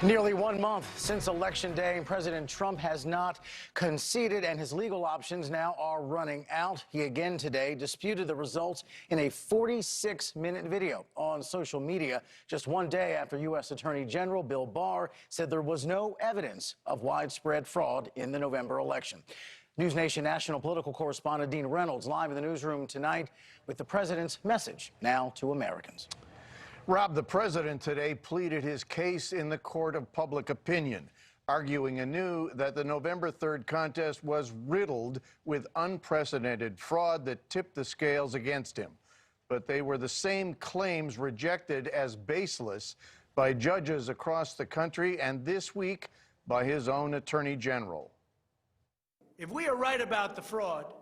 Nearly 1 month since Election Day, President Trump has not conceded, and his legal options now are running out. He again today disputed the results in a 46-minute video on social media, just 1 day after U.S. Attorney General Bill Barr said there was no evidence of widespread fraud in the November election. NewsNation national political correspondent Dean Reynolds live in the newsroom tonight with the president's message now to Americans. Rob, the president today pleaded his case in the court of public opinion, arguing anew that the November 3rd contest was riddled with unprecedented fraud that tipped the scales against him. But they were the same claims rejected as baseless by judges across the country and this week by his own attorney general. If we are right about the fraud,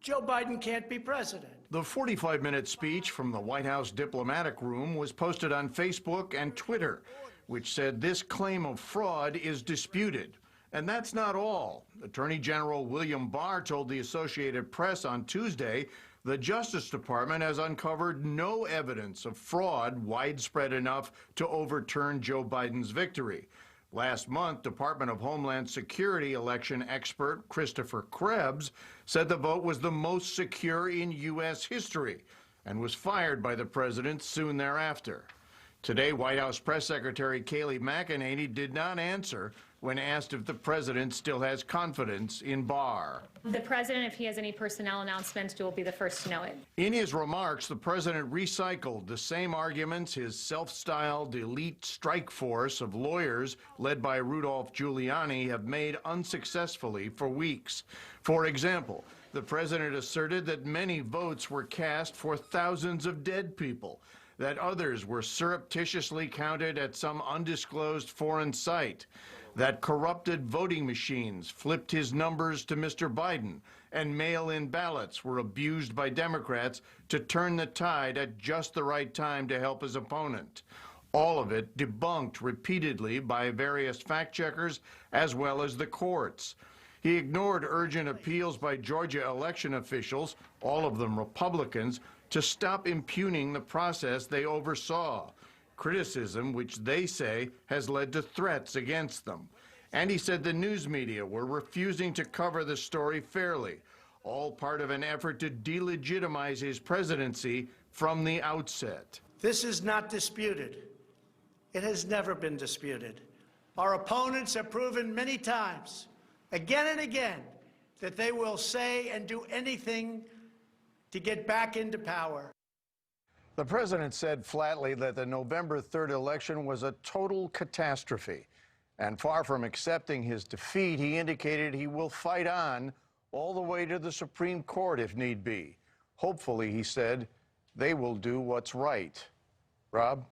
Joe Biden can't be president. The 45-minute speech from the White House diplomatic room was posted on Facebook and Twitter, which said this claim of fraud is disputed. And that's not all. Attorney General William Barr told the Associated Press on Tuesday the Justice Department has uncovered no evidence of fraud widespread enough to overturn Joe Biden's victory. Last month, Department of Homeland Security election expert Christopher Krebs said the vote was the most secure in U.S. history and was fired by the president soon thereafter. Today, White House Press Secretary Kayleigh McEnany did not answer when asked if the president still has confidence in Barr. The president, if he has any personnel announcements, will be the first to know it. In his remarks, the president recycled the same arguments his self-styled elite strike force of lawyers led by Rudolph Giuliani have made unsuccessfully for weeks. For example, the president asserted that many votes were cast for thousands of dead people, that others were surreptitiously counted at some undisclosed foreign site, that corrupted voting machines flipped his numbers to Mr. Biden, and mail-in ballots were abused by Democrats to turn the tide at just the right time to help his opponent. All of it debunked repeatedly by various fact-checkers as well as the courts. He ignored urgent appeals by Georgia election officials, all of them Republicans, to stop impugning the process they oversaw, criticism which they say has led to threats against them. And he said the news media were refusing to cover the story fairly, all part of an effort to delegitimize his presidency from the outset. This is not disputed. It has never been disputed. Our opponents have proven many times, again and again, that they will say and do anything to get back into power. The president said flatly that the November 3rd election was a total catastrophe. And far from accepting his defeat, he indicated he will fight on all the way to the Supreme Court if need be. Hopefully, he said, they will do what's right. Rob?